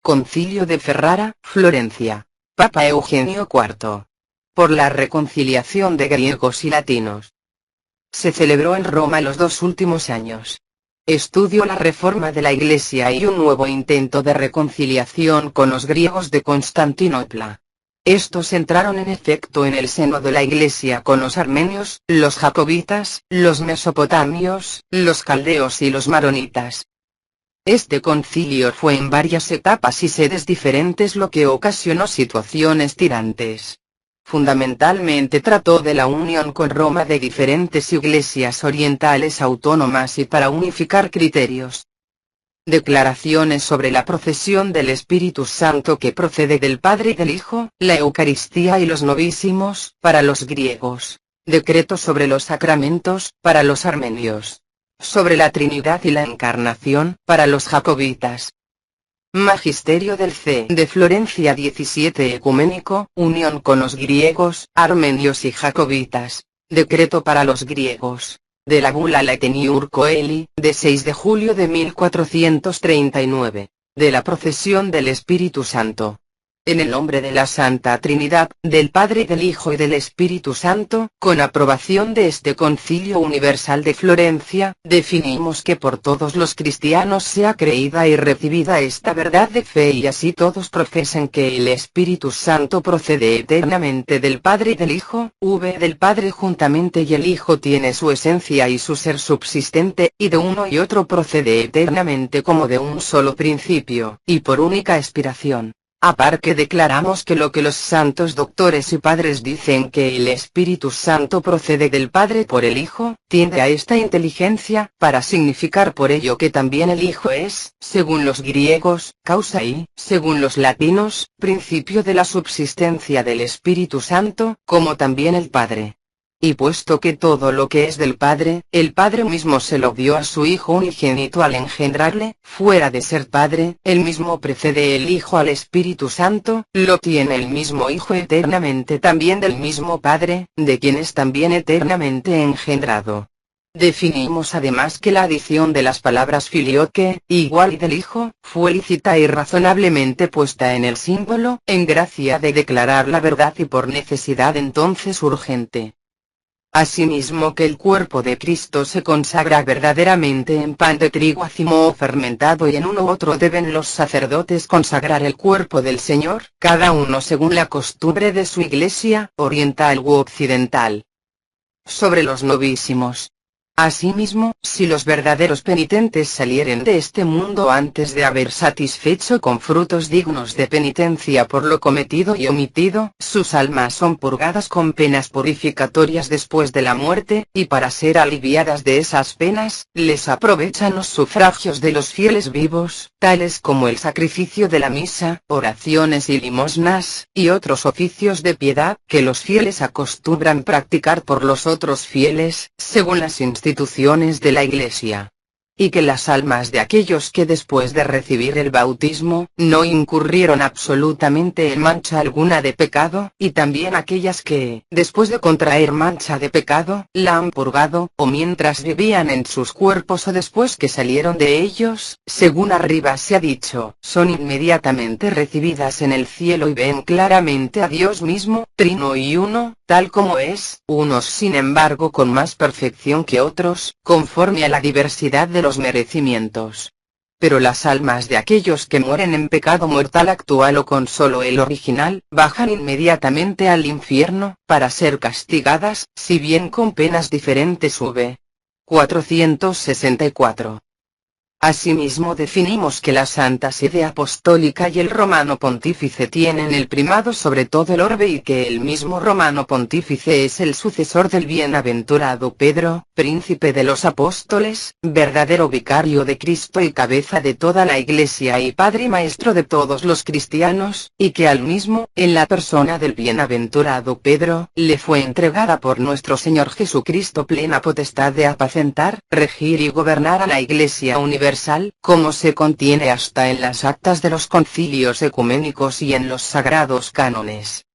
Concilio de Ferrara, Florencia. Papa Eugenio IV. Por la reconciliación de griegos y latinos. Se celebró en Roma los 2 últimos años. Estudió la reforma de la Iglesia y un nuevo intento de reconciliación con los griegos de Constantinopla. Estos entraron en efecto en el seno de la Iglesia con los armenios, los jacobitas, los mesopotamios, los caldeos y los maronitas. Este concilio fue en varias etapas y sedes diferentes, lo que ocasionó situaciones tirantes. Fundamentalmente trató de la unión con Roma de diferentes iglesias orientales autónomas y para unificar criterios. Declaraciones sobre la procesión del Espíritu Santo que procede del Padre y del Hijo, la Eucaristía y los novísimos, para los griegos. Decretos sobre los sacramentos, para los armenios. Sobre la Trinidad y la Encarnación, para los jacobitas. Magisterio del C. de Florencia 17 Ecuménico, unión con los griegos, armenios y jacobitas. Decreto para los griegos. De la Bula Lateniur Coeli, de 6 de julio de 1439. De la procesión del Espíritu Santo. En el nombre de la Santa Trinidad, del Padre y del Hijo y del Espíritu Santo, con aprobación de este Concilio Universal de Florencia, definimos que por todos los cristianos sea creída y recibida esta verdad de fe y así todos profesen que el Espíritu Santo procede eternamente del Padre y del Hijo, del Padre juntamente y el Hijo tiene su esencia y su ser subsistente, y de uno y otro procede eternamente como de un solo principio, y por única aspiración. Aparte declaramos que lo que los santos doctores y padres dicen que el Espíritu Santo procede del Padre por el Hijo, tiende a esta inteligencia, para significar por ello que también el Hijo es, según los griegos, causa y, según los latinos, principio de la subsistencia del Espíritu Santo, como también el Padre. Y puesto que todo lo que es del Padre, el Padre mismo se lo dio a su Hijo unigénito al engendrarle, fuera de ser Padre, el mismo precede el Hijo al Espíritu Santo, lo tiene el mismo Hijo eternamente también del mismo Padre, de quien es también eternamente engendrado. Definimos además que la adición de las palabras filioque, igual y del Hijo, fue lícita y razonablemente puesta en el símbolo, en gracia de declarar la verdad y por necesidad entonces urgente. Asimismo que el cuerpo de Cristo se consagra verdaderamente en pan de trigo acimo o fermentado y en uno u otro deben los sacerdotes consagrar el cuerpo del Señor, cada uno según la costumbre de su iglesia, oriental u occidental. Sobre los novísimos. Asimismo, si los verdaderos penitentes salieren de este mundo antes de haber satisfecho con frutos dignos de penitencia por lo cometido y omitido, sus almas son purgadas con penas purificatorias después de la muerte, y para ser aliviadas de esas penas, les aprovechan los sufragios de los fieles vivos, tales como el sacrificio de la misa, oraciones y limosnas, y otros oficios de piedad, que los fieles acostumbran practicar por los otros fieles, según las instituciones de la Iglesia. Y que las almas de aquellos que después de recibir el bautismo, no incurrieron absolutamente en mancha alguna de pecado, y también aquellas que, después de contraer mancha de pecado, la han purgado, o mientras vivían en sus cuerpos o después que salieron de ellos, según arriba se ha dicho, son inmediatamente recibidas en el cielo y ven claramente a Dios mismo, trino y uno, tal como es, unos sin embargo con más perfección que otros, conforme a la diversidad de los merecimientos. Pero las almas de aquellos que mueren en pecado mortal actual o con solo el original, bajan inmediatamente al infierno, para ser castigadas, si bien con penas diferentes. 464. Asimismo definimos que la Santa Sede Apostólica y el Romano Pontífice tienen el primado sobre todo el orbe y que el mismo Romano Pontífice es el sucesor del bienaventurado Pedro, príncipe de los apóstoles, verdadero vicario de Cristo y cabeza de toda la Iglesia y padre y maestro de todos los cristianos, y que al mismo, en la persona del bienaventurado Pedro, le fue entregada por nuestro Señor Jesucristo plena potestad de apacentar, regir y gobernar a la Iglesia universal, como se contiene hasta en las actas de los concilios ecuménicos y en los sagrados cánones.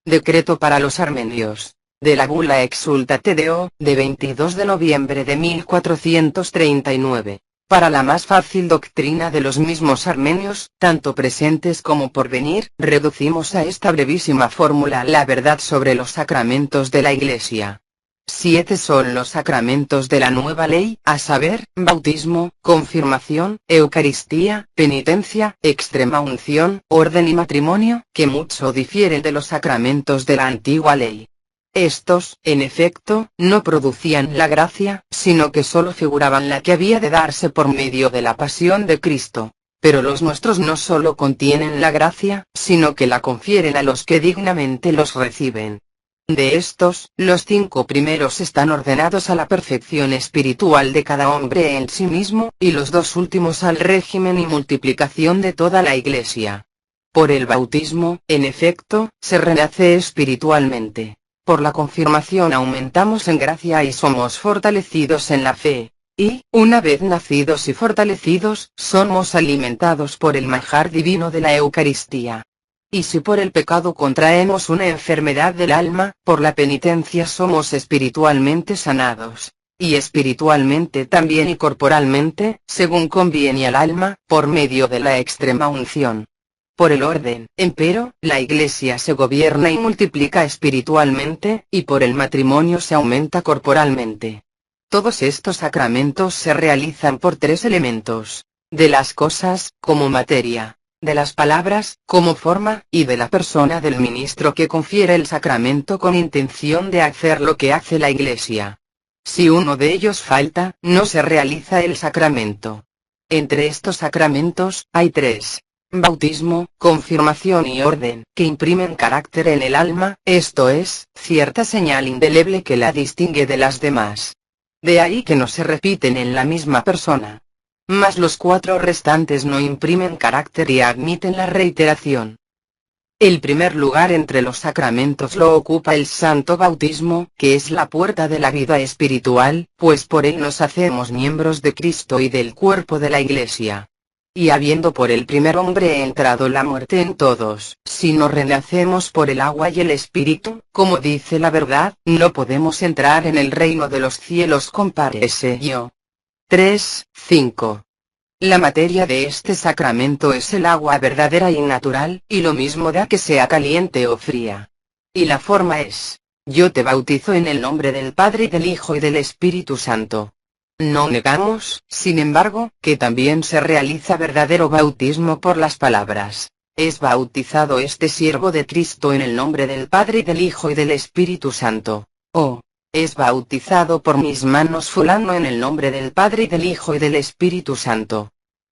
Decreto para los armenios. De la Bula Exsultate Deo, de 22 de noviembre de 1439. Para la más fácil doctrina de los mismos armenios, tanto presentes como por venir, reducimos a esta brevísima fórmula la verdad sobre los sacramentos de la Iglesia. 7 son los sacramentos de la nueva ley, a saber, bautismo, confirmación, Eucaristía, penitencia, extrema unción, orden y matrimonio, que mucho difieren de los sacramentos de la antigua ley. Estos, en efecto, no producían la gracia, sino que solo figuraban la que había de darse por medio de la pasión de Cristo. Pero los nuestros no solo contienen la gracia, sino que la confieren a los que dignamente los reciben. De estos, los 5 primeros están ordenados a la perfección espiritual de cada hombre en sí mismo, y los 2 últimos al régimen y multiplicación de toda la Iglesia. Por el bautismo, en efecto, se renace espiritualmente. Por la confirmación aumentamos en gracia y somos fortalecidos en la fe. Y, una vez nacidos y fortalecidos, somos alimentados por el manjar divino de la Eucaristía. Y si por el pecado contraemos una enfermedad del alma, por la penitencia somos espiritualmente sanados. Y espiritualmente también y corporalmente, según conviene al alma, por medio de la extrema unción. Por el orden, empero, la Iglesia se gobierna y multiplica espiritualmente, y por el matrimonio se aumenta corporalmente. Todos estos sacramentos se realizan por 3 elementos: de las cosas, como materia; de las palabras, como forma; y de la persona del ministro que confiere el sacramento con intención de hacer lo que hace la Iglesia. Si uno de ellos falta, no se realiza el sacramento. Entre estos sacramentos, hay 3. Bautismo, confirmación y orden, que imprimen carácter en el alma, esto es, cierta señal indeleble que la distingue de las demás. De ahí que no se repiten en la misma persona. Mas los 4 restantes no imprimen carácter y admiten la reiteración. El primer lugar entre los sacramentos lo ocupa el santo bautismo, que es la puerta de la vida espiritual, pues por él nos hacemos miembros de Cristo y del cuerpo de la Iglesia. Y habiendo por el primer hombre entrado la muerte en todos, si no renacemos por el agua y el Espíritu, como dice la verdad, no podemos entrar en el reino de los cielos. Compárese yo. 3:5. La materia de este sacramento es el agua verdadera y natural, y lo mismo da que sea caliente o fría. Y la forma es: yo te bautizo en el nombre del Padre y del Hijo y del Espíritu Santo. No negamos, sin embargo, que también se realiza verdadero bautismo por las palabras: es bautizado este siervo de Cristo en el nombre del Padre y del Hijo y del Espíritu Santo. O, es bautizado por mis manos fulano en el nombre del Padre y del Hijo y del Espíritu Santo.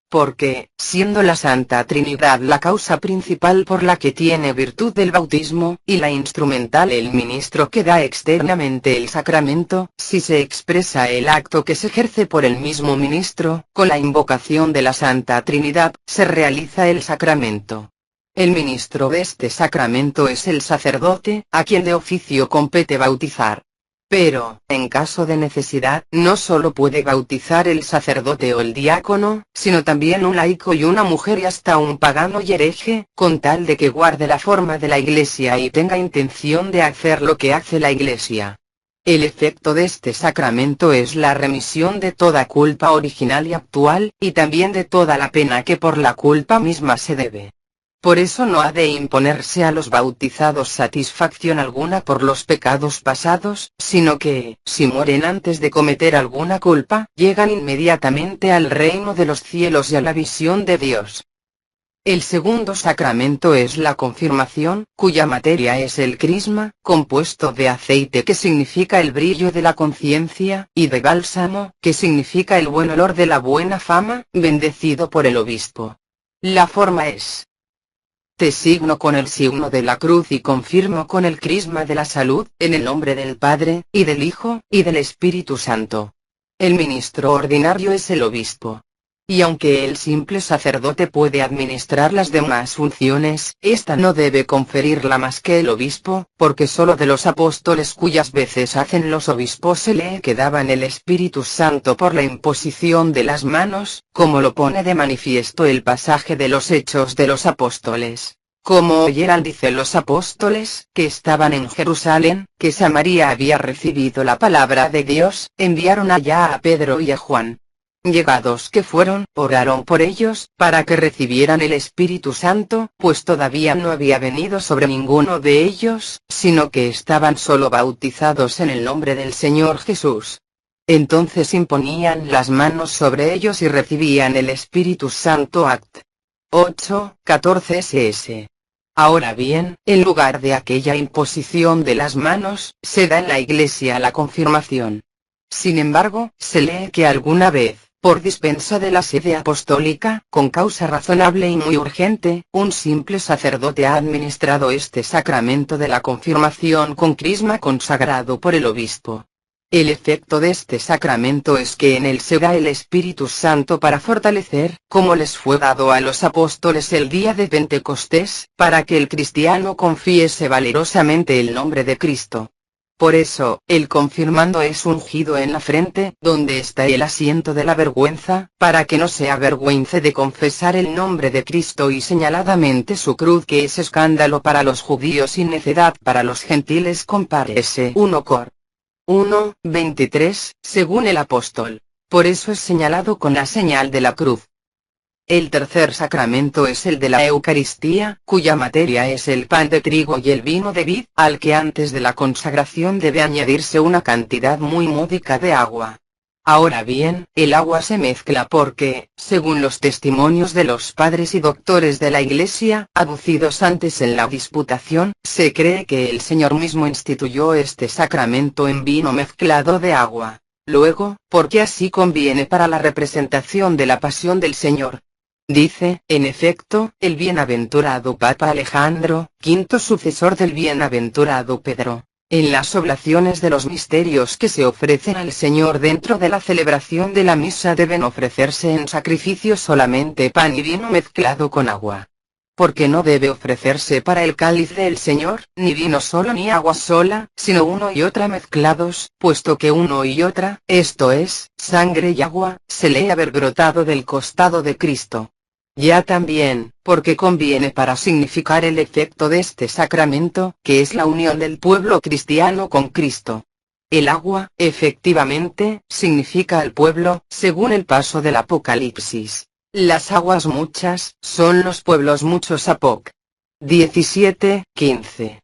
Porque, siendo la Santa Trinidad la causa principal por la que tiene virtud del bautismo, y la instrumental el ministro que da externamente el sacramento, si se expresa el acto que se ejerce por el mismo ministro, con la invocación de la Santa Trinidad, se realiza el sacramento. El ministro de este sacramento es el sacerdote, a quien de oficio compete bautizar. Pero, en caso de necesidad, no solo puede bautizar el sacerdote o el diácono, sino también un laico y una mujer y hasta un pagano y hereje, con tal de que guarde la forma de la Iglesia y tenga intención de hacer lo que hace la Iglesia. El efecto de este sacramento es la remisión de toda culpa original y actual, y también de toda la pena que por la culpa misma se debe. Por eso no ha de imponerse a los bautizados satisfacción alguna por los pecados pasados, sino que, si mueren antes de cometer alguna culpa, llegan inmediatamente al reino de los cielos y a la visión de Dios. El segundo sacramento es la confirmación, cuya materia es el crisma, compuesto de aceite que significa el brillo de la conciencia, y de bálsamo, que significa el buen olor de la buena fama, bendecido por el obispo. La forma es: te signo con el signo de la cruz y confirmo con el crisma de la salud, en el nombre del Padre, y del Hijo, y del Espíritu Santo. El ministro ordinario es el obispo. Y aunque el simple sacerdote puede administrar las demás funciones, ésta no debe conferirla más que el obispo, porque solo de los apóstoles cuyas veces hacen los obispos se lee que daban el Espíritu Santo por la imposición de las manos, como lo pone de manifiesto el pasaje de los Hechos de los Apóstoles. Como oyeran, dice, los apóstoles, que estaban en Jerusalén, que Samaria había recibido la palabra de Dios, enviaron allá a Pedro y a Juan. Llegados que fueron, oraron por ellos, para que recibieran el Espíritu Santo, pues todavía no había venido sobre ninguno de ellos, sino que estaban solo bautizados en el nombre del Señor Jesús. Entonces imponían las manos sobre ellos y recibían el Espíritu Santo. Act. 8:14 ss. Ahora bien, en lugar de aquella imposición de las manos, se da en la Iglesia la confirmación. Sin embargo, se lee que alguna vez, por dispensa de la sede apostólica, con causa razonable y muy urgente, un simple sacerdote ha administrado este sacramento de la confirmación con crisma consagrado por el obispo. El efecto de este sacramento es que en él se da el Espíritu Santo para fortalecer, como les fue dado a los apóstoles el día de Pentecostés, para que el cristiano confiese valerosamente el nombre de Cristo. Por eso, el confirmando es ungido en la frente, donde está el asiento de la vergüenza, para que no se avergüence de confesar el nombre de Cristo y señaladamente su cruz, que es escándalo para los judíos y necedad para los gentiles. Compárese 1 Cor. 1:23, según el apóstol. Por eso es señalado con la señal de la cruz. El tercer sacramento es el de la Eucaristía, cuya materia es el pan de trigo y el vino de vid, al que antes de la consagración debe añadirse una cantidad muy módica de agua. Ahora bien, el agua se mezcla porque, según los testimonios de los padres y doctores de la Iglesia, aducidos antes en la disputación, se cree que el Señor mismo instituyó este sacramento en vino mezclado de agua. Luego, porque así conviene para la representación de la pasión del Señor. Dice, en efecto, el bienaventurado Papa Alejandro, quinto sucesor del bienaventurado Pedro, en las oblaciones de los misterios que se ofrecen al Señor dentro de la celebración de la misa deben ofrecerse en sacrificio solamente pan y vino mezclado con agua. Porque no debe ofrecerse para el cáliz del Señor, ni vino solo ni agua sola, sino uno y otra mezclados, puesto que uno y otra, esto es, sangre y agua, se le ha haber brotado del costado de Cristo. Ya también, porque conviene para significar el efecto de este sacramento, que es la unión del pueblo cristiano con Cristo. El agua, efectivamente, significa al pueblo, según el paso del Apocalipsis. Las aguas muchas, son los pueblos muchos. Apoc. 17:15.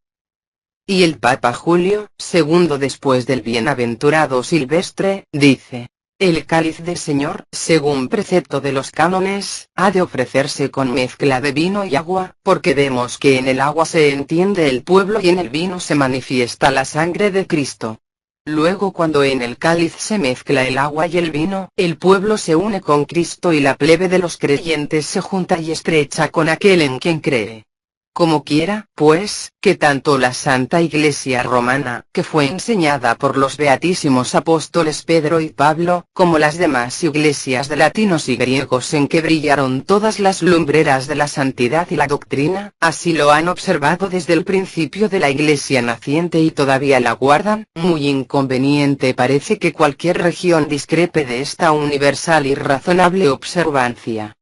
Y el Papa Julio, segundo después del bienaventurado Silvestre, dice: el cáliz del Señor, según precepto de los cánones, ha de ofrecerse con mezcla de vino y agua, porque vemos que en el agua se entiende el pueblo y en el vino se manifiesta la sangre de Cristo. Luego, cuando en el cáliz se mezcla el agua y el vino, el pueblo se une con Cristo y la plebe de los creyentes se junta y estrecha con aquel en quien cree. Como quiera, pues, que tanto la Santa Iglesia Romana, que fue enseñada por los beatísimos apóstoles Pedro y Pablo, como las demás iglesias de latinos y griegos en que brillaron todas las lumbreras de la santidad y la doctrina, así lo han observado desde el principio de la Iglesia naciente y todavía la guardan. Muy inconveniente parece que cualquier región discrepe de esta universal y razonable observancia.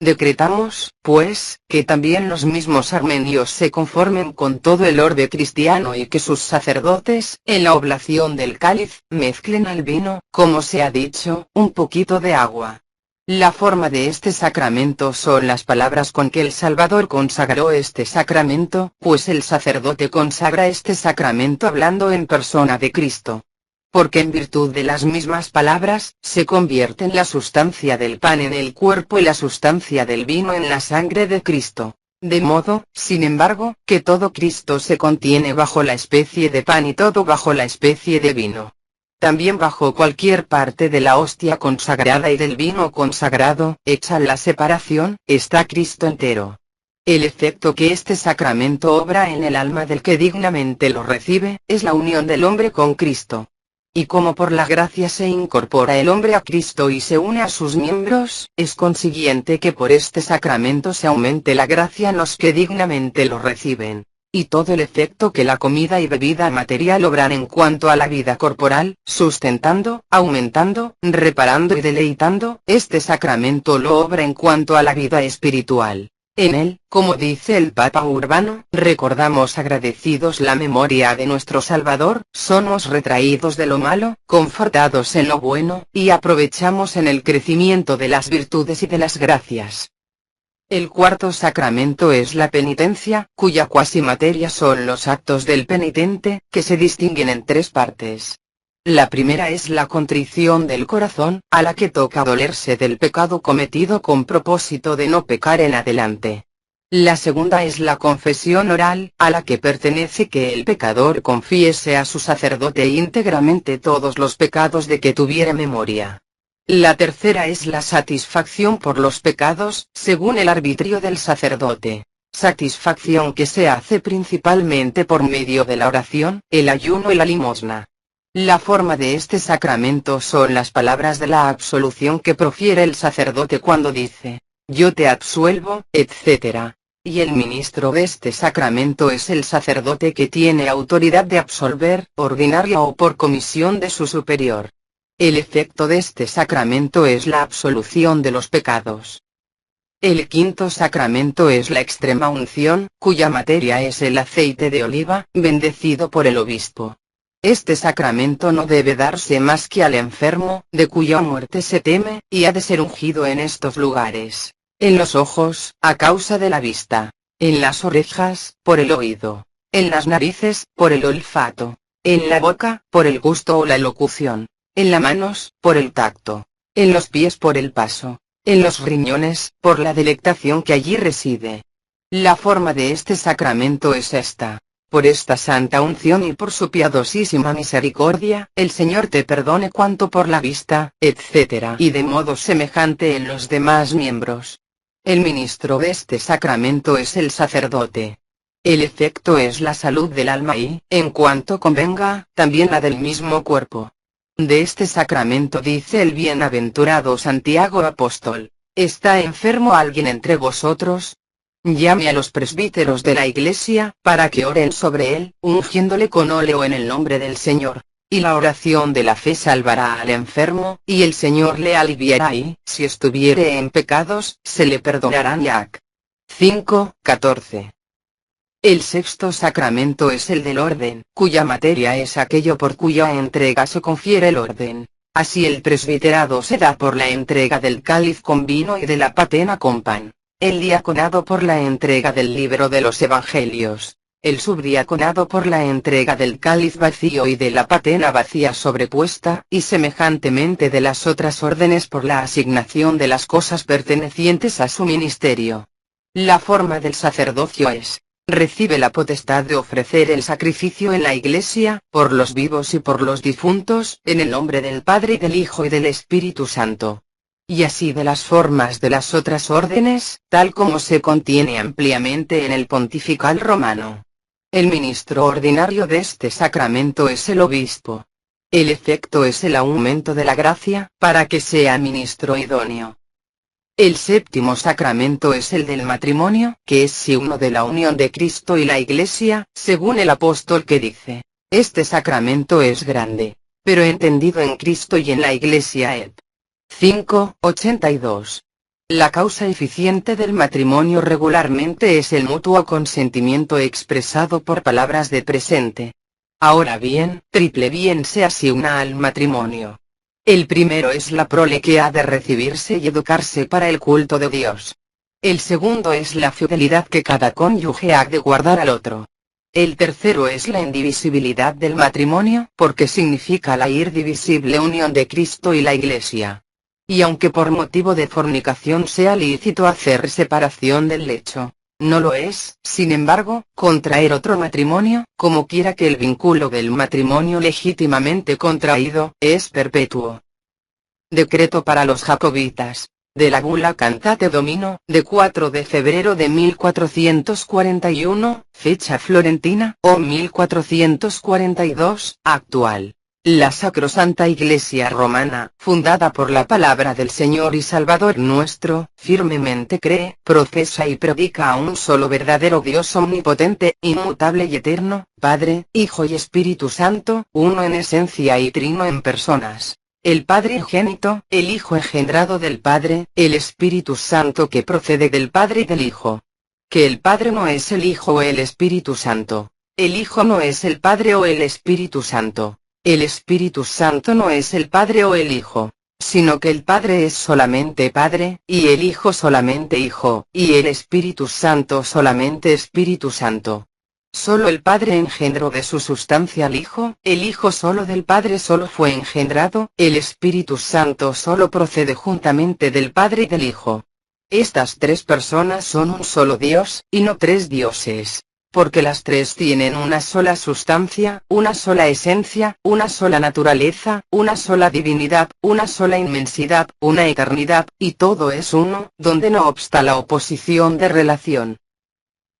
Decretamos, pues, que también los mismos armenios se conformen con todo el orbe cristiano y que sus sacerdotes, en la oblación del cáliz, mezclen al vino, como se ha dicho, un poquito de agua. La forma de este sacramento son las palabras con que el Salvador consagró este sacramento, pues el sacerdote consagra este sacramento hablando en persona de Cristo. Porque en virtud de las mismas palabras, se convierten la sustancia del pan en el cuerpo y la sustancia del vino en la sangre de Cristo. De modo, sin embargo, que todo Cristo se contiene bajo la especie de pan y todo bajo la especie de vino. También bajo cualquier parte de la hostia consagrada y del vino consagrado, hecha la separación, está Cristo entero. El efecto que este sacramento obra en el alma del que dignamente lo recibe, es la unión del hombre con Cristo. Y como por la gracia se incorpora el hombre a Cristo y se une a sus miembros, es consiguiente que por este sacramento se aumente la gracia en los que dignamente lo reciben. Y todo el efecto que la comida y bebida material obran en cuanto a la vida corporal, sustentando, aumentando, reparando y deleitando, este sacramento lo obra en cuanto a la vida espiritual. En él, como dice el Papa Urbano, recordamos agradecidos la memoria de nuestro Salvador, somos retraídos de lo malo, confortados en lo bueno, y aprovechamos en el crecimiento de las virtudes y de las gracias. El cuarto sacramento es la penitencia, cuya cuasi materia son los actos del penitente, que se distinguen en tres partes. La primera es la contrición del corazón, a la que toca dolerse del pecado cometido con propósito de no pecar en adelante. La segunda es la confesión oral, a la que pertenece que el pecador confiese a su sacerdote íntegramente todos los pecados de que tuviere memoria. La tercera es la satisfacción por los pecados, según el arbitrio del sacerdote. Satisfacción que se hace principalmente por medio de la oración, el ayuno y la limosna. La forma de este sacramento son las palabras de la absolución que profiere el sacerdote cuando dice, yo te absuelvo, etc. Y el ministro de este sacramento es el sacerdote que tiene autoridad de absolver, ordinaria o por comisión de su superior. El efecto de este sacramento es la absolución de los pecados. El quinto sacramento es la extrema unción, cuya materia es el aceite de oliva, bendecido por el obispo. Este sacramento no debe darse más que al enfermo, de cuya muerte se teme, y ha de ser ungido en estos lugares: en los ojos, a causa de la vista; en las orejas, por el oído; en las narices, por el olfato; en la boca, por el gusto o la elocución; en las manos, por el tacto; en los pies, por el paso; en los riñones, por la delectación que allí reside. La forma de este sacramento es esta: por esta santa unción y por su piadosísima misericordia, el Señor te perdone cuanto por la vista, etc. y de modo semejante en los demás miembros. El ministro de este sacramento es el sacerdote. El efecto es la salud del alma y, en cuanto convenga, también la del mismo cuerpo. De este sacramento dice el bienaventurado Santiago apóstol: ¿está enfermo alguien entre vosotros? Llame a los presbíteros de la Iglesia, para que oren sobre él, ungiéndole con óleo en el nombre del Señor. Y la oración de la fe salvará al enfermo, y el Señor le aliviará y, si estuviere en pecados, se le perdonarán. Jac. 5:14. El sexto sacramento es el del orden, cuya materia es aquello por cuya entrega se confiere el orden. Así el presbiterado se da por la entrega del cáliz con vino y de la patena con pan; el diaconado por la entrega del libro de los evangelios; el subdiaconado por la entrega del cáliz vacío y de la patena vacía sobrepuesta, y semejantemente de las otras órdenes por la asignación de las cosas pertenecientes a su ministerio. La forma del sacerdocio es: recibe la potestad de ofrecer el sacrificio en la Iglesia, por los vivos y por los difuntos, en el nombre del Padre y del Hijo y del Espíritu Santo. Y así de las formas de las otras órdenes, tal como se contiene ampliamente en el Pontifical Romano. El ministro ordinario de este sacramento es el obispo. El efecto es el aumento de la gracia, para que sea ministro idóneo. El séptimo sacramento es el del matrimonio, que es signo de la unión de Cristo y la Iglesia, según el apóstol que dice: este sacramento es grande, pero entendido en Cristo y en la Iglesia. Ep. 5:82. La causa eficiente del matrimonio regularmente es el mutuo consentimiento expresado por palabras de presente. Ahora bien, triple bien se asigna al matrimonio. El primero es la prole que ha de recibirse y educarse para el culto de Dios. El segundo es la fidelidad que cada cónyuge ha de guardar al otro. El tercero es la indivisibilidad del matrimonio, porque significa la indivisible unión de Cristo y la Iglesia. Y aunque por motivo de fornicación sea lícito hacer separación del lecho, no lo es, sin embargo, contraer otro matrimonio, como quiera que el vínculo del matrimonio legítimamente contraído, es perpetuo. Decreto para los jacobitas. De la bula Cantate Domino, de 4 de febrero de 1441, fecha florentina, o 1442, actual. La Sacrosanta Iglesia Romana, fundada por la palabra del Señor y Salvador nuestro, firmemente cree, profesa y predica a un solo verdadero Dios omnipotente, inmutable y eterno, Padre, Hijo y Espíritu Santo, uno en esencia y trino en personas. El Padre unigénito, el Hijo engendrado del Padre, el Espíritu Santo que procede del Padre y del Hijo, que el Padre no es el Hijo o el Espíritu Santo. El Hijo no es el Padre o el Espíritu Santo. El Espíritu Santo no es el Padre o el Hijo, sino que el Padre es solamente Padre, y el Hijo solamente Hijo, y el Espíritu Santo solamente Espíritu Santo. Solo el Padre engendró de su sustancia al Hijo, el Hijo solo del Padre solo fue engendrado, el Espíritu Santo solo procede juntamente del Padre y del Hijo. Estas tres personas son un solo Dios, y no tres dioses, porque las tres tienen una sola sustancia, una sola esencia, una sola naturaleza, una sola divinidad, una sola inmensidad, una eternidad, y todo es uno, donde no obsta la oposición de relación.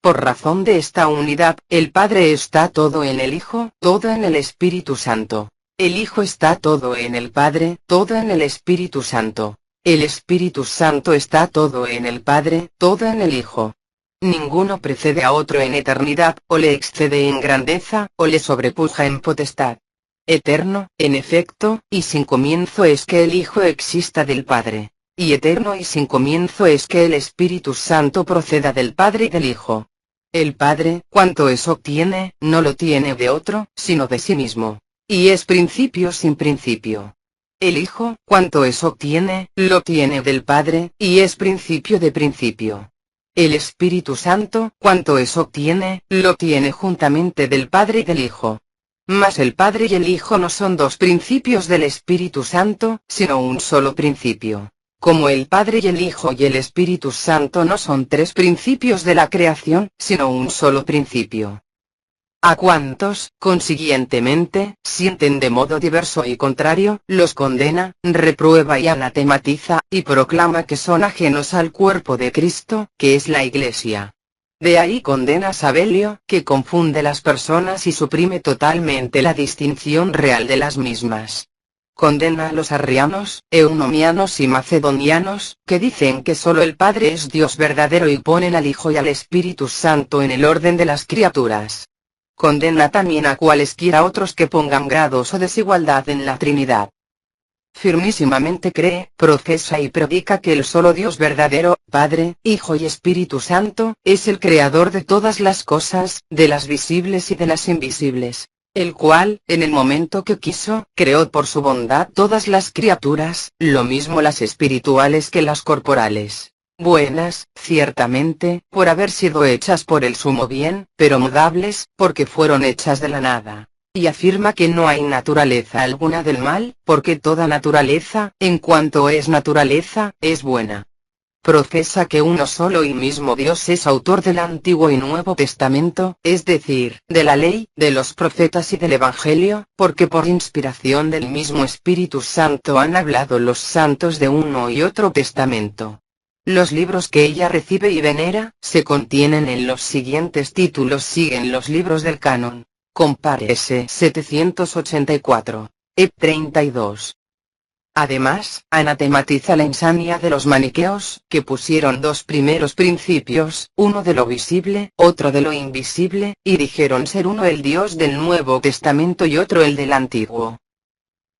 Por razón de esta unidad, el Padre está todo en el Hijo, todo en el Espíritu Santo. El Hijo está todo en el Padre, todo en el Espíritu Santo. El Espíritu Santo está todo en el Padre, todo en el Hijo. Ninguno precede a otro en eternidad, o le excede en grandeza, o le sobrepuja en potestad. Eterno, en efecto, y sin comienzo es que el Hijo exista del Padre. Y eterno y sin comienzo es que el Espíritu Santo proceda del Padre y del Hijo. El Padre, cuanto es obtiene, no lo tiene de otro, sino de sí mismo. Y es principio sin principio. El Hijo, cuanto es obtiene, lo tiene del Padre, y es principio de principio. El Espíritu Santo, cuanto es obtiene, lo tiene juntamente del Padre y del Hijo. Mas el Padre y el Hijo no son dos principios del Espíritu Santo, sino un solo principio. Como el Padre y el Hijo y el Espíritu Santo no son tres principios de la creación, sino un solo principio. A cuantos, consiguientemente, sienten de modo diverso y contrario, los condena, reprueba y anatematiza, y proclama que son ajenos al cuerpo de Cristo, que es la Iglesia. De ahí condena Sabelio, que confunde las personas y suprime totalmente la distinción real de las mismas. Condena a los arrianos, eunomianos y macedonianos, que dicen que solo el Padre es Dios verdadero y ponen al Hijo y al Espíritu Santo en el orden de las criaturas. Condena también a cualesquiera otros que pongan grados o desigualdad en la Trinidad. Firmísimamente cree, profesa y predica que el solo Dios verdadero, Padre, Hijo y Espíritu Santo, es el creador de todas las cosas, de las visibles y de las invisibles, el cual, en el momento que quiso, creó por su bondad todas las criaturas, lo mismo las espirituales que las corporales. Buenas, ciertamente, por haber sido hechas por el sumo bien, pero mudables, porque fueron hechas de la nada. Y afirma que no hay naturaleza alguna del mal, porque toda naturaleza, en cuanto es naturaleza, es buena. Profesa que uno solo y mismo Dios es autor del Antiguo y Nuevo Testamento, es decir, de la ley, de los profetas y del Evangelio, porque por inspiración del mismo Espíritu Santo han hablado los santos de uno y otro testamento. Los libros que ella recibe y venera, se contienen en los siguientes títulos. Siguen los libros del canon. Compare S. 784. EP 32. Además, anatematiza la insania de los maniqueos, que pusieron dos primeros principios, uno de lo visible, otro de lo invisible, y dijeron ser uno el Dios del Nuevo Testamento y otro el del Antiguo.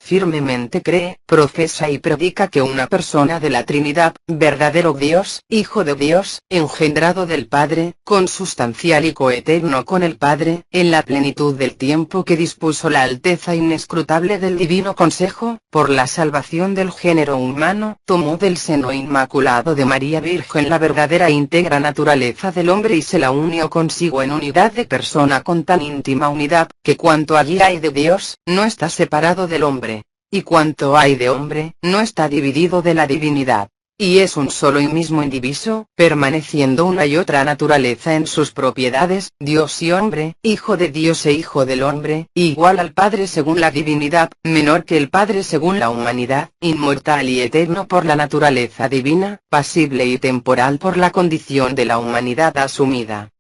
Firmemente cree, profesa y predica que una persona de la Trinidad, verdadero Dios, Hijo de Dios, engendrado del Padre, consustancial y coeterno con el Padre, en la plenitud del tiempo que dispuso la alteza inescrutable del divino consejo, por la salvación del género humano, tomó del seno inmaculado de María Virgen la verdadera e íntegra naturaleza del hombre y se la unió consigo en unidad de persona con tan íntima unidad, que cuanto allí hay de Dios, no está separado del hombre. Y cuanto hay de hombre, no está dividido de la divinidad. Y es un solo y mismo indiviso, permaneciendo una y otra naturaleza en sus propiedades, Dios y hombre, Hijo de Dios e Hijo del hombre, igual al Padre según la divinidad, menor que el Padre según la humanidad, inmortal y eterno por la naturaleza divina, pasible y temporal por la condición de la humanidad asumida.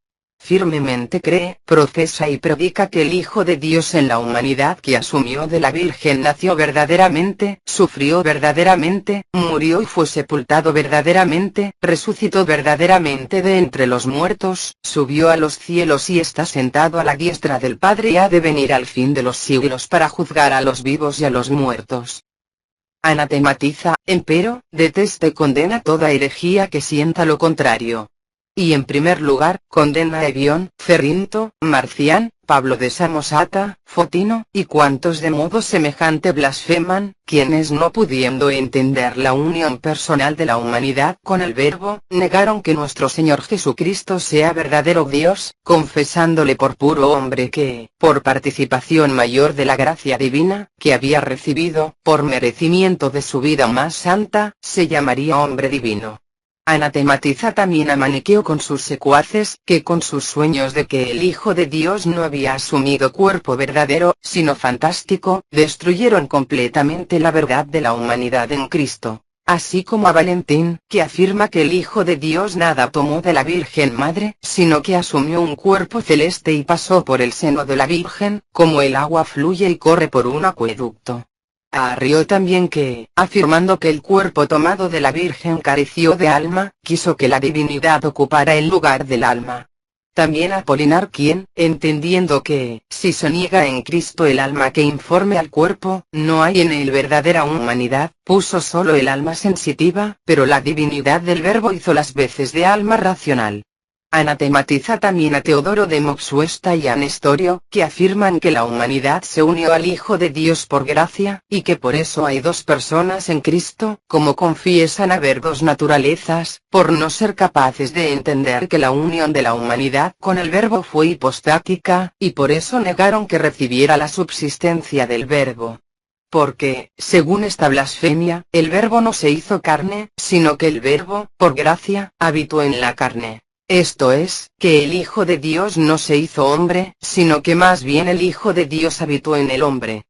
Firmemente cree, profesa y predica que el Hijo de Dios en la humanidad que asumió de la Virgen nació verdaderamente, sufrió verdaderamente, murió y fue sepultado verdaderamente, resucitó verdaderamente de entre los muertos, subió a los cielos y está sentado a la diestra del Padre y ha de venir al fin de los siglos para juzgar a los vivos y a los muertos. Anatematiza, empero, detesta y condena toda herejía que sienta lo contrario. Y en primer lugar, condena a Ebión, Cerinto, Marcián, Pablo de Samosata, Fotino, y cuantos de modo semejante blasfeman, quienes no pudiendo entender la unión personal de la humanidad con el Verbo, negaron que nuestro Señor Jesucristo sea verdadero Dios, confesándole por puro hombre que, por participación mayor de la gracia divina, que había recibido, por merecimiento de su vida más santa, se llamaría hombre divino. Anatematiza también a Maniqueo con sus secuaces, que con sus sueños de que el Hijo de Dios no había asumido cuerpo verdadero, sino fantástico, destruyeron completamente la verdad de la humanidad en Cristo. Así como a Valentín, que afirma que el Hijo de Dios nada tomó de la Virgen Madre, sino que asumió un cuerpo celeste y pasó por el seno de la Virgen, como el agua fluye y corre por un acueducto. Arrió también que, afirmando que el cuerpo tomado de la Virgen careció de alma, quiso que la divinidad ocupara el lugar del alma. También Apolinar quien, entendiendo que, si se niega en Cristo el alma que informe al cuerpo, no hay en él verdadera humanidad, puso solo el alma sensitiva, pero la divinidad del Verbo hizo las veces de alma racional. Anatematiza también a Teodoro de Mopsuesta y a Nestorio, que afirman que la humanidad se unió al Hijo de Dios por gracia, y que por eso hay dos personas en Cristo, como confiesan haber dos naturalezas, por no ser capaces de entender que la unión de la humanidad con el Verbo fue hipostática, y por eso negaron que recibiera la subsistencia del Verbo. Porque, según esta blasfemia, el Verbo no se hizo carne, sino que el Verbo, por gracia, habitó en la carne. Esto es, que el Hijo de Dios no se hizo hombre, sino que más bien el Hijo de Dios habitó en el hombre.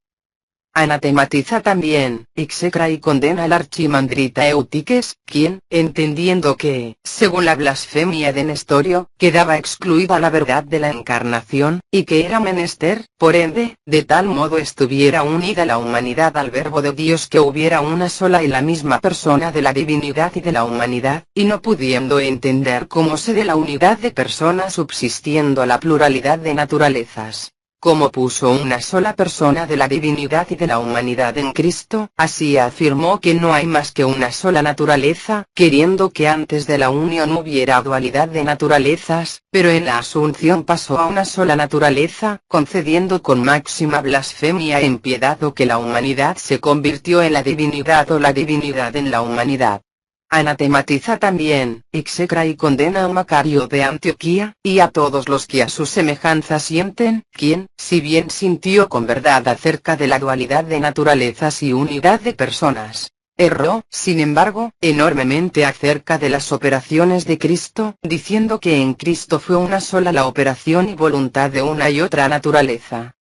Anatematiza también, execra y condena al archimandrita Eutiques, quien, entendiendo que, según la blasfemia de Nestorio, quedaba excluida la verdad de la encarnación, y que era menester, por ende, de tal modo estuviera unida la humanidad al Verbo de Dios que hubiera una sola y la misma persona de la divinidad y de la humanidad, y no pudiendo entender cómo se de la unidad de personas subsistiendo la pluralidad de naturalezas. Como puso una sola persona de la divinidad y de la humanidad en Cristo, así afirmó que no hay más que una sola naturaleza, queriendo que antes de la unión hubiera dualidad de naturalezas, pero en la Asunción pasó a una sola naturaleza, concediendo con máxima blasfemia e impiedad o que la humanidad se convirtió en la divinidad o la divinidad en la humanidad. Anatematiza también, execra y condena a Macario de Antioquía, y a todos los que a su semejanza sienten, quien, si bien sintió con verdad acerca de la dualidad de naturalezas y unidad de personas, erró, sin embargo, enormemente acerca de las operaciones de Cristo, diciendo que en Cristo fue una sola la operación y voluntad de una y otra naturaleza.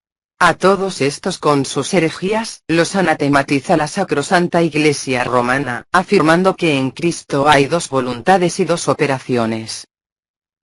A todos estos con sus herejías, los anatematiza la sacrosanta Iglesia romana, afirmando que en Cristo hay dos voluntades y dos operaciones.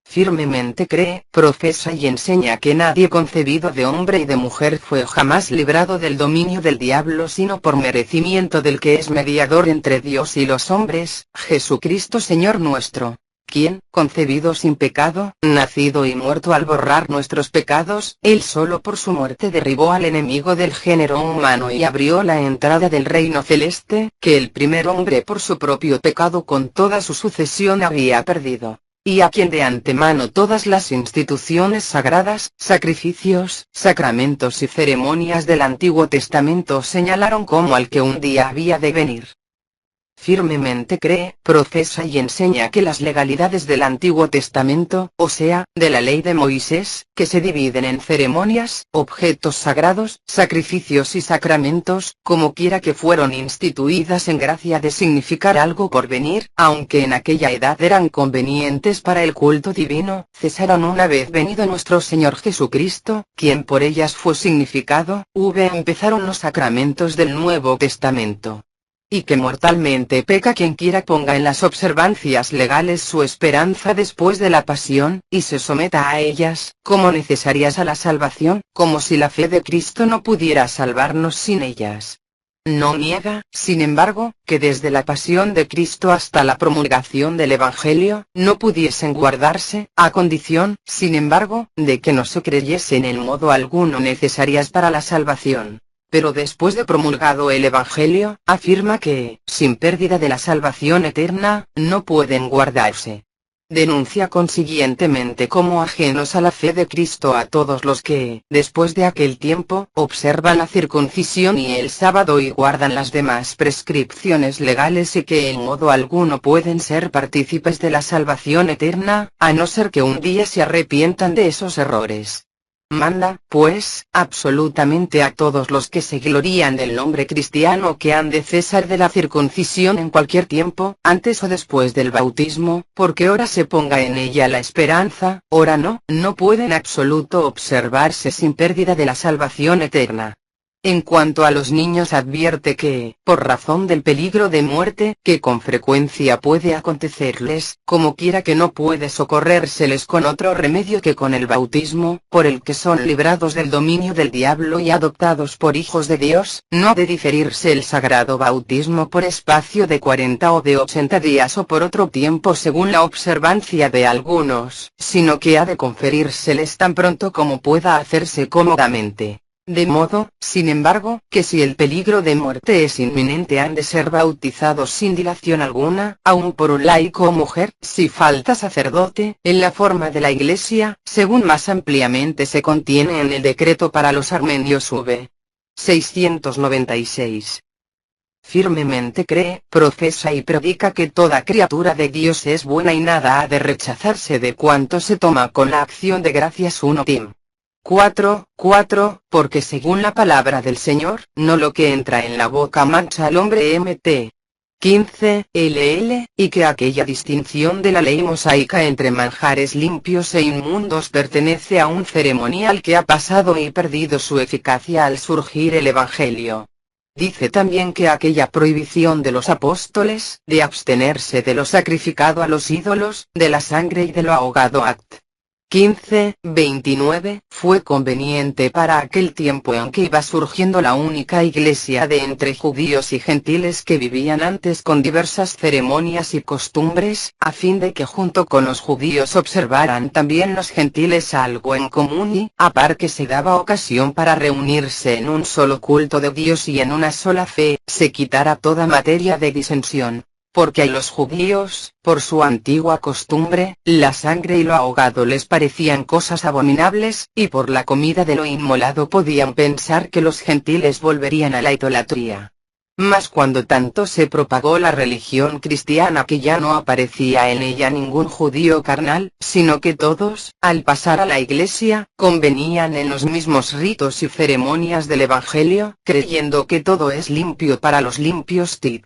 Firmemente cree, profesa y enseña que nadie concebido de hombre y de mujer fue jamás librado del dominio del diablo sino por merecimiento del que es mediador entre Dios y los hombres, Jesucristo Señor nuestro. Quien, concebido sin pecado, nacido y muerto al borrar nuestros pecados, él solo por su muerte derribó al enemigo del género humano y abrió la entrada del reino celeste, que el primer hombre por su propio pecado con toda su sucesión había perdido. Y a quien de antemano todas las instituciones sagradas, sacrificios, sacramentos y ceremonias del Antiguo Testamento señalaron como al que un día había de venir. Firmemente cree, profesa y enseña que las legalidades del Antiguo Testamento, o sea, de la ley de Moisés, que se dividen en ceremonias, objetos sagrados, sacrificios y sacramentos, como quiera que fueron instituidas en gracia de significar algo por venir, aunque en aquella edad eran convenientes para el culto divino, cesaron una vez venido nuestro Señor Jesucristo, quien por ellas fue significado, empezaron los sacramentos del Nuevo Testamento. Y que mortalmente peca quien quiera ponga en las observancias legales su esperanza después de la pasión, y se someta a ellas, como necesarias a la salvación, como si la fe de Cristo no pudiera salvarnos sin ellas. No niega, sin embargo, que desde la pasión de Cristo hasta la promulgación del Evangelio, no pudiesen guardarse, a condición, sin embargo, de que no se creyesen en modo alguno necesarias para la salvación. Pero después de promulgado el Evangelio, afirma que, sin pérdida de la salvación eterna, no pueden guardarse. Denuncia consiguientemente como ajenos a la fe de Cristo a todos los que, después de aquel tiempo, observan la circuncisión y el sábado y guardan las demás prescripciones legales y que en modo alguno pueden ser partícipes de la salvación eterna, a no ser que un día se arrepientan de esos errores. Manda, pues, absolutamente a todos los que se glorían del nombre cristiano que han de cesar de la circuncisión en cualquier tiempo, antes o después del bautismo, porque ora se ponga en ella la esperanza, ora no puede en absoluto observarse sin pérdida de la salvación eterna. En cuanto a los niños advierte que, por razón del peligro de muerte que con frecuencia puede acontecerles, como quiera que no puede socorrérseles con otro remedio que con el bautismo, por el que son librados del dominio del diablo y adoptados por hijos de Dios, no ha de diferirse el sagrado bautismo por espacio de 40 o de 80 días o por otro tiempo según la observancia de algunos, sino que ha de conferírseles tan pronto como pueda hacerse cómodamente. De modo, sin embargo, que si el peligro de muerte es inminente han de ser bautizados sin dilación alguna, aun por un laico o mujer, si falta sacerdote, en la forma de la Iglesia, según más ampliamente se contiene en el decreto para los armenios v. 696. Firmemente cree, profesa y predica que toda criatura de Dios es buena y nada ha de rechazarse de cuanto se toma con la acción de gracias 1 Tim. 4, porque según la palabra del Señor, no lo que entra en la boca mancha al hombre mt. 15, y que aquella distinción de la ley mosaica entre manjares limpios e inmundos pertenece a un ceremonial que ha pasado y perdido su eficacia al surgir el Evangelio. Dice también que aquella prohibición de los apóstoles, de abstenerse de lo sacrificado a los ídolos, de la sangre y de lo ahogado act. 15:29, fue conveniente para aquel tiempo en que iba surgiendo la única iglesia de entre judíos y gentiles que vivían antes con diversas ceremonias y costumbres, a fin de que junto con los judíos observaran también los gentiles algo en común y, a par que se daba ocasión para reunirse en un solo culto de Dios y en una sola fe, se quitara toda materia de disensión. Porque a los judíos, por su antigua costumbre, la sangre y lo ahogado les parecían cosas abominables, y por la comida de lo inmolado podían pensar que los gentiles volverían a la idolatría. Mas cuando tanto se propagó la religión cristiana que ya no aparecía en ella ningún judío carnal, sino que todos, al pasar a la iglesia, convenían en los mismos ritos y ceremonias del Evangelio, creyendo que todo es limpio para los limpios. Tit.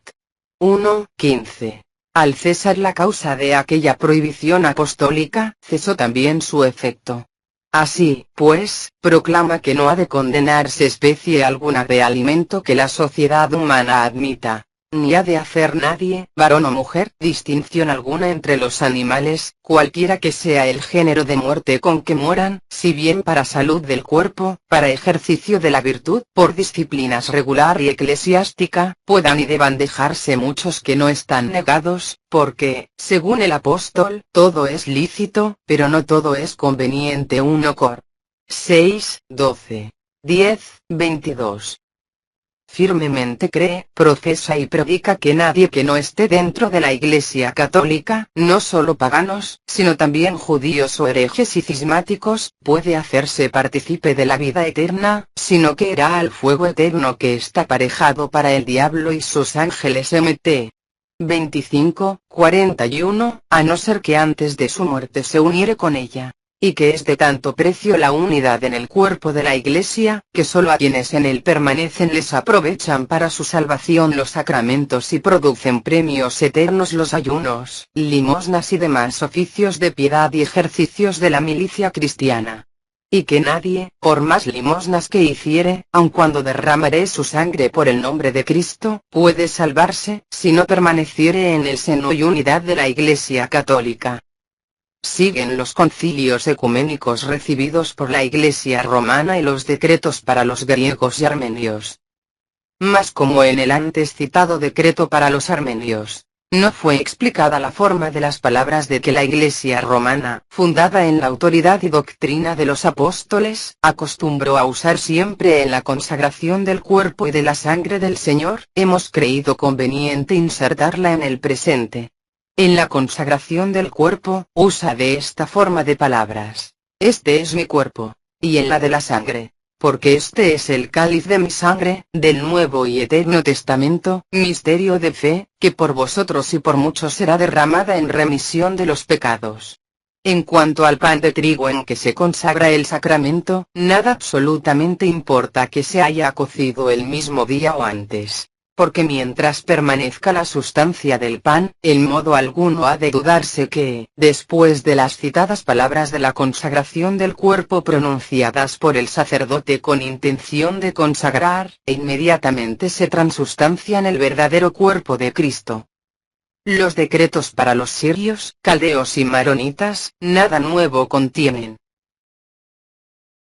1:15. Al cesar la causa de aquella prohibición apostólica, cesó también su efecto. Así, pues, proclama que no ha de condenarse especie alguna de alimento que la sociedad humana admita, ni ha de hacer nadie, varón o mujer, distinción alguna entre los animales, cualquiera que sea el género de muerte con que mueran, si bien para salud del cuerpo, para ejercicio de la virtud, por disciplinas regular y eclesiástica, puedan y deban dejarse muchos que no están negados, porque, según el apóstol, todo es lícito, pero no todo es conveniente. 1 Cor. 6:12. 10:22. Firmemente cree, profesa y predica que nadie que no esté dentro de la Iglesia católica, no solo paganos, sino también judíos o herejes y cismáticos, puede hacerse partícipe de la vida eterna, sino que irá al fuego eterno que está aparejado para el diablo y sus ángeles. Mt. 25:41, a no ser que antes de su muerte se uniere con ella. Y que es de tanto precio la unidad en el cuerpo de la Iglesia, que solo a quienes en él permanecen les aprovechan para su salvación los sacramentos y producen premios eternos los ayunos, limosnas y demás oficios de piedad y ejercicios de la milicia cristiana. Y que nadie, por más limosnas que hiciere, aun cuando derramaré su sangre por el nombre de Cristo, puede salvarse, si no permaneciere en el seno y unidad de la Iglesia católica. Siguen los concilios ecuménicos recibidos por la Iglesia romana y los decretos para los griegos y armenios. Mas como en el antes citado decreto para los armenios, no fue explicada la forma de las palabras de que la Iglesia romana, fundada en la autoridad y doctrina de los apóstoles, acostumbró a usar siempre en la consagración del cuerpo y de la sangre del Señor, hemos creído conveniente insertarla en el presente. En la consagración del cuerpo, usa de esta forma de palabras: este es mi cuerpo, y en la de la sangre: porque este es el cáliz de mi sangre, del nuevo y eterno testamento, misterio de fe, que por vosotros y por muchos será derramada en remisión de los pecados. En cuanto al pan de trigo en que se consagra el sacramento, nada absolutamente importa que se haya cocido el mismo día o antes, porque mientras permanezca la sustancia del pan, en modo alguno ha de dudarse que, después de las citadas palabras de la consagración del cuerpo pronunciadas por el sacerdote con intención de consagrar, inmediatamente se transustancian el verdadero cuerpo de Cristo. Los decretos para los sirios, caldeos y maronitas, nada nuevo contienen.